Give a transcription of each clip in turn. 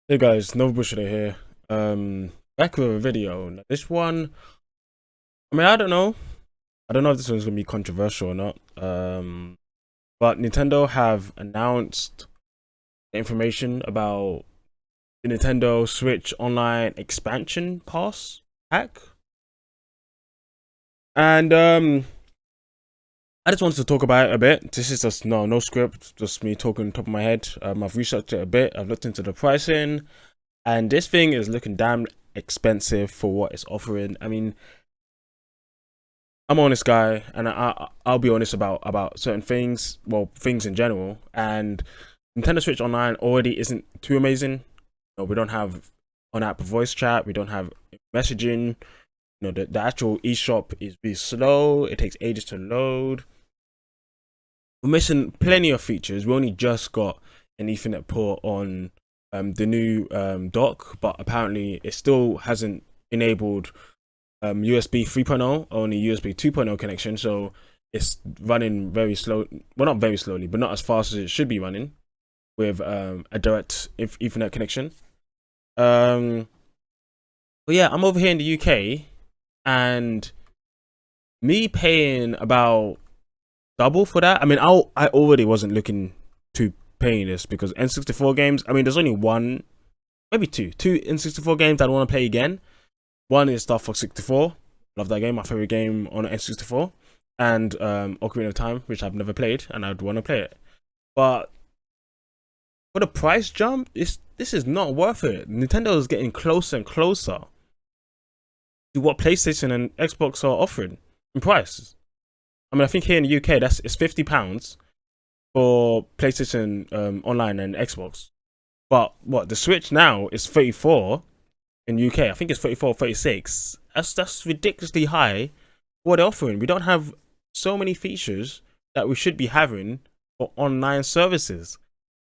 Hey guys, Novabushida here. Back with a video. Now, this one, I don't know. I don't know if this one's gonna be controversial or not. But Nintendo have announced information about the Nintendo Switch Online expansion pass pack, and I just wanted to talk about it a bit. This is just no script, just me talking top of my head. I've researched it a bit. I've looked into the pricing. And this thing is looking damn expensive for what it's offering. I mean, I'm an honest guy, and I'll be honest about certain things. Well, things in general. And Nintendo Switch Online already isn't too amazing. We don't have on-app voice chat. We don't have messaging. The actual eShop is really slow. It takes ages to load. We're missing plenty of features. We only just got an Ethernet port on the new dock, but apparently it still hasn't enabled USB 3.0, only USB 2.0 connection, so it's running very slow. Well, not very slowly, but not as fast as it should be running with a direct Ethernet connection. But yeah, I'm over here in the UK, and me paying about double for that. I mean, I already wasn't looking to paying this because N64 games. I mean, there's only one, maybe two N64 games I don't want to play again. One is Star Fox 64. Love that game, my favorite game on N64, and Ocarina of Time, which I've never played, and I'd want to play it. But for the price jump, this is not worth it. Nintendo is getting closer and closer to what PlayStation and Xbox are offering in price. I mean, I think here in the UK, it's £50 for PlayStation Online and Xbox. But what the Switch now is 34 in UK. I think it's 34 or 36. That's ridiculously high for what they're offering. We don't have so many features that we should be having for online services.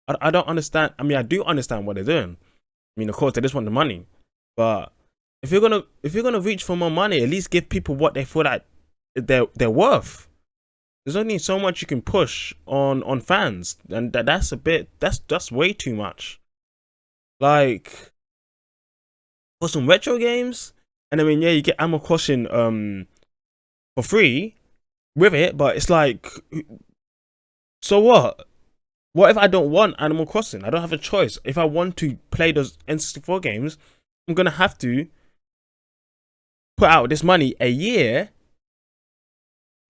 I don't understand. I mean, I do understand what they're doing. I mean, of course, they just want the money. But if you're gonna reach for more money, at least give people what they feel like they're worth. There's only so much you can push on fans, and that's way too much. Like for some retro games, and I mean, yeah, you get Animal Crossing for free with it, but it's like, so what? What if I don't want Animal Crossing? I don't have a choice. If I want to play those N64 games, I'm gonna have to put out this money a year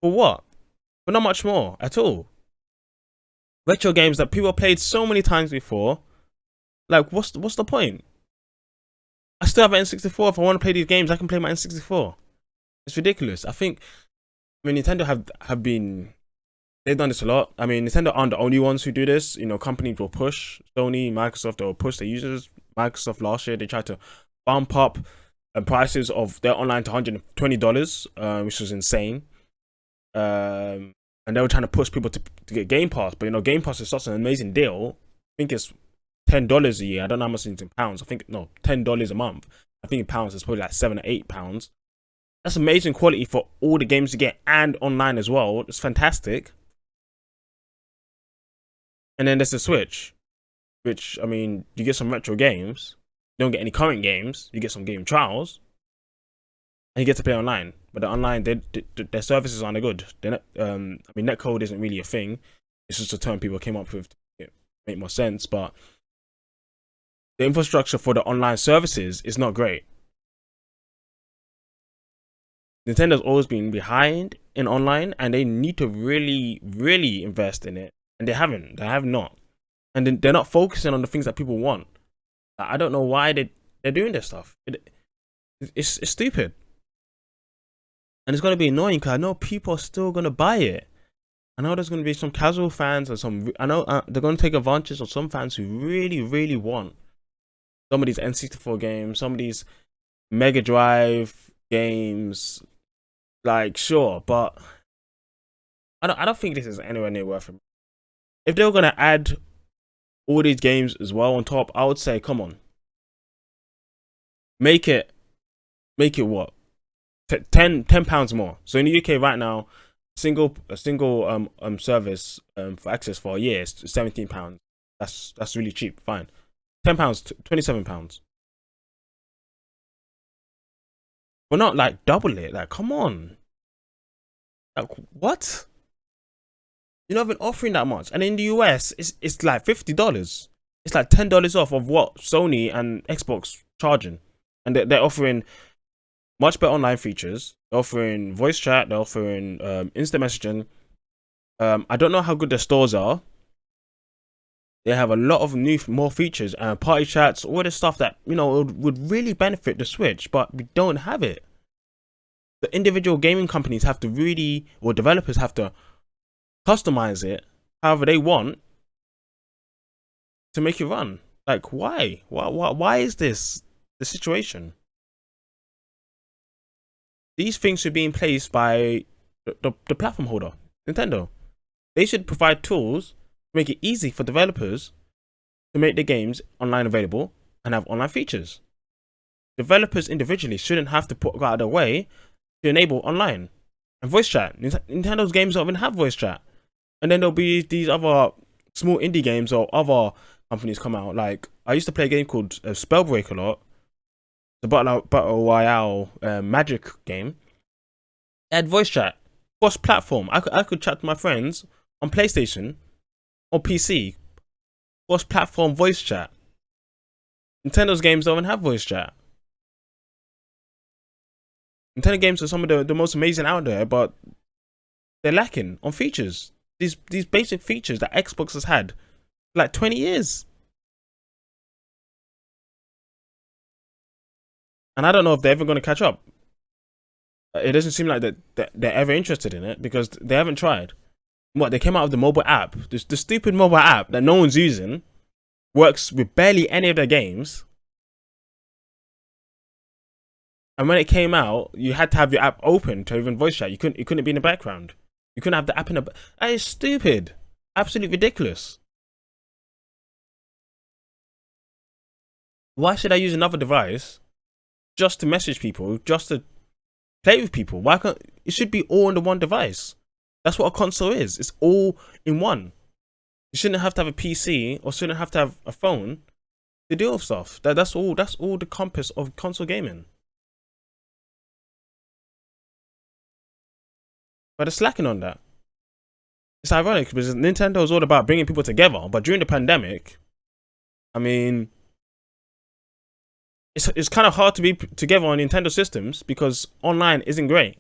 for what? For not much more at all. Retro games that people played so many times before. Like, what's the point? I still have an N64. If I want to play these games, I can play my N64. It's ridiculous. I mean, Nintendo they've done this a lot. I mean, Nintendo aren't the only ones who do this. Companies will push. Sony, Microsoft, they will push their users. Microsoft last year, they tried to bump up prices of their online to $120, which was insane. And they were trying to push people to get Game Pass, but Game Pass is such an amazing deal. I think it's $10 a year. I don't know how much it's in pounds. I think no, $10 a month. I think in pounds it's probably like £7 or £8. That's amazing quality for all the games you get and online as well. It's fantastic. And then there's the Switch, which I mean, you get some retro games. You don't get any current games. You get some game trials, and you get to play online. But the online, their services aren't good. They're not, I mean, netcode isn't really a thing. It's just a term people came up with to make more sense. But the infrastructure for the online services is not great. Nintendo's always been behind in online, and they need to really, really invest in it. And they haven't. They have not. And they're not focusing on the things that people want. I don't know why they're doing this stuff. It's stupid. And it's going to be annoying because I know people are still going to buy it. I know there's going to be some casual fans and I know they're going to take advantage of some fans who really, really want some of these N64 games, some of these Mega Drive games. Like, sure, but I don't think this is anywhere near worth it. If they were going to add all these games as well on top, I would say, come on. Make it what? £10 more. So in the UK right now, a single service for access for a year is £17. That's really cheap. Fine. £10, £27. We're not like double it. Like, come on. Like, what? You're not even offering that much. And in the US, it's like $50. It's like $10 off of what Sony and Xbox charging. And they're offering much better online features. They're offering voice chat. They're offering instant messaging. I don't know how good their stores are. They have a lot of more features and party chats, all the stuff that, you know, would really benefit the Switch, but we don't have it. The individual gaming companies have to really, or developers have to customize it however they want to make it run. Like, why? Why is this the situation? These things should be in place by the platform holder, Nintendo. They should provide tools to make it easy for developers to make their games online available and have online features. Developers individually shouldn't have to go out of their way to enable online and voice chat. Nintendo's games don't even have voice chat. And then there'll be these other small indie games or other companies come out. Like, I used to play a game called Spellbreak a lot. The Battle Royale Magic game. It had voice chat. Cross platform. I could chat to my friends on PlayStation or PC. Cross platform voice chat. Nintendo's games don't even have voice chat. Nintendo games are some of the most amazing out there, but they're lacking on features. These basic features that Xbox has had for like 20 years. And I don't know if they're ever going to catch up. It doesn't seem like that they're ever interested in it because they haven't tried. What, they came out with the mobile app. The stupid mobile app that no one's using works with barely any of their games. And when it came out, you had to have your app open to even voice chat. It couldn't be in the background. You couldn't have the app in the. That is stupid. Absolutely ridiculous. Why should I use another device just to message people, just to play with people? Why can't it should be all on the one device? That's what a console is. It's all in one. You shouldn't have to have a PC or shouldn't have to have a phone to deal with stuff. That's all the compass of console gaming. But they're slacking on that. It's ironic because Nintendo is all about bringing people together, but during the pandemic, I mean, it's kind of hard to be together on Nintendo systems because online isn't great.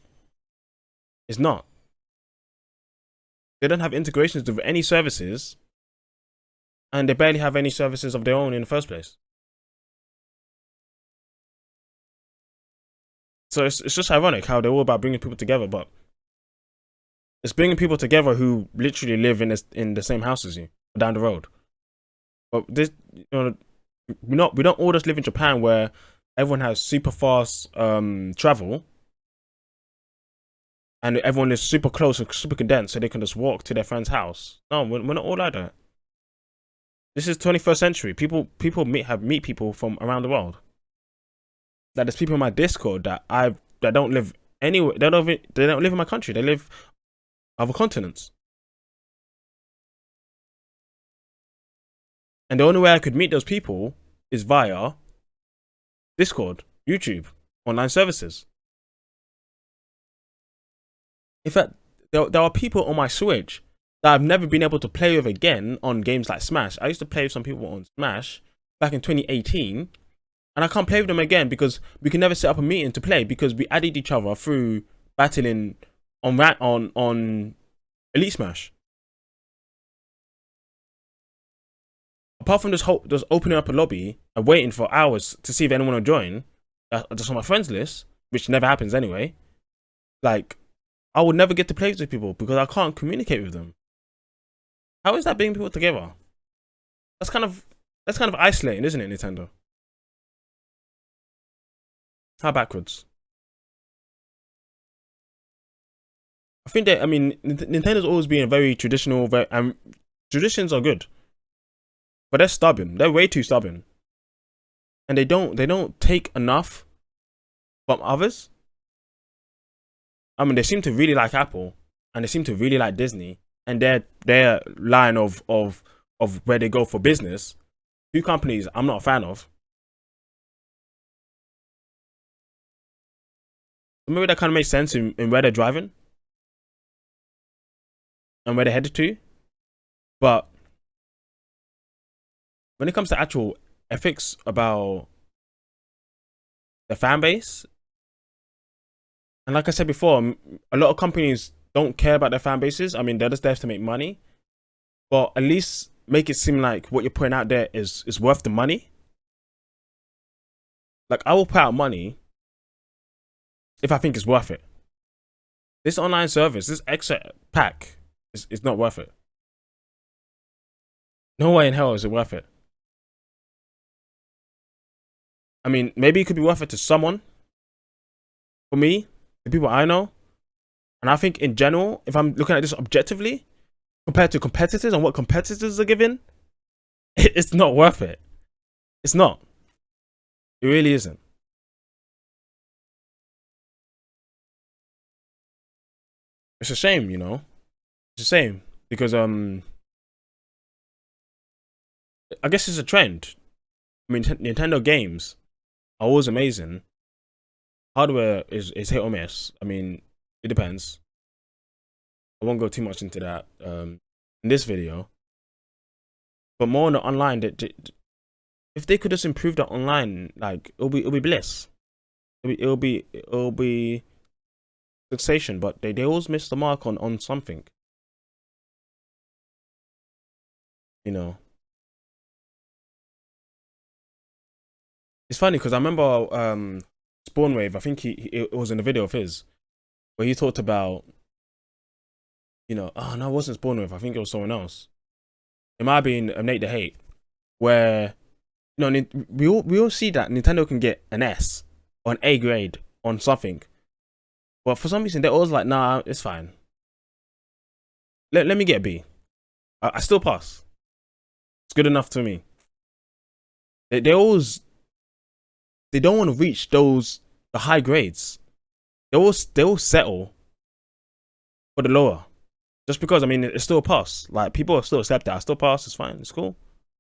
It's not. They don't have integrations with any services, and they barely have any services of their own in the first place. So it's just ironic how they're all about bringing people together, but it's bringing people together who literally live in the same house as you, down the road. But this, you know, we don't all just live in Japan where everyone has super fast travel, and everyone is super close and super condensed, so they can just walk to their friend's house. No, we're not all like that. This is 21st century. People meet people from around the world. Like, there's people in my Discord that don't live anywhere. They don't live in my country. They live other continents. And the only way I could meet those people is via Discord, YouTube, online services. In fact, there are people on my Switch that I've never been able to play with again on games like Smash. I used to play with some people on Smash back in 2018, and I can't play with them again because we can never set up a meeting to play because we added each other through battling on Elite Smash. Apart from just opening up a lobby and waiting for hours to see if anyone will join, just on my friends list, which never happens anyway. Like, I would never get to play with people because I can't communicate with them. How is that bringing people together? That's kind of isolating, isn't it, Nintendo? How backwards? I think that, I mean, Nintendo's always been a very traditional, traditions are good, but they're stubborn. They're way too stubborn, and they don't take enough from others. I mean, they seem to really like Apple, and they seem to really like Disney, and their line of where they go for business Two companies I'm not a fan of. Maybe that kind of makes sense in where they're driving and where they're headed to. But when it comes to actual ethics about the fan base, and like I said before, a lot of companies don't care about their fan bases. I mean, they're just there to make money, but at least make it seem like what you're putting out there is worth the money. Like, I will put out money if I think it's worth it. This online service, this extra pack, is not worth it. No way in hell is it worth it. I mean, maybe it could be worth it to someone. For me, the people I know, and I think in general, if I'm looking at this objectively, compared to competitors and what competitors are giving, it's not worth it. It's not. It really isn't. It's a shame, you know. It's a shame because I guess it's a trend. I mean, Nintendo games are always amazing. Hardware is hit or miss. I mean, it depends. I won't go too much into that in this video. But more on the online, if they could just improve that online, like it'll be bliss. It'll be fixation. But they always miss the mark on something. You know. It's funny because I remember Spawnwave. I think it was in a video of his where he talked about, you know, oh no, it wasn't Spawnwave. I think it was someone else. It might have been Nate the Hate, where, you know, we all see that Nintendo can get an S or an A grade on something, but for some reason they're always like, nah, it's fine. Let me get a B. I still pass. It's good enough to me. They always, they don't want to reach the high grades. They all settle for the lower. Just because, I mean, it's still a pass. Like, people still accept that. I still pass. It's fine. It's cool.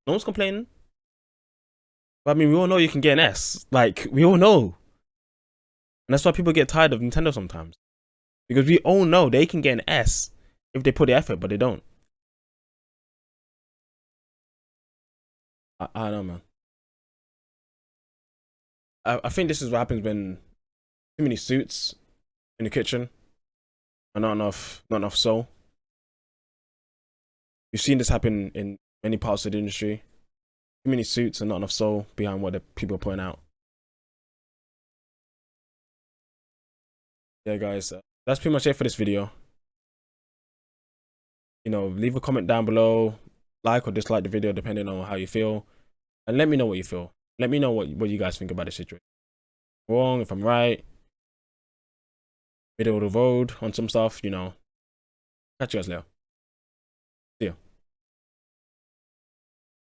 No one's complaining. But I mean, we all know you can get an S. Like, we all know. And that's why people get tired of Nintendo sometimes. Because we all know they can get an S if they put the effort, but they don't. I don't know, man. I think this is what happens when too many suits in the kitchen and not enough soul. You've seen this happen in many parts of the industry. Too many suits and not enough soul behind what the people are putting out. Yeah, guys, that's pretty much it for this video. You know, leave a comment down below, like or dislike the video depending on how you feel, and let me know what you feel. Let me know what you guys think about the situation. Wrong, if I'm right, middle of the road on some stuff, you know. Catch you guys later.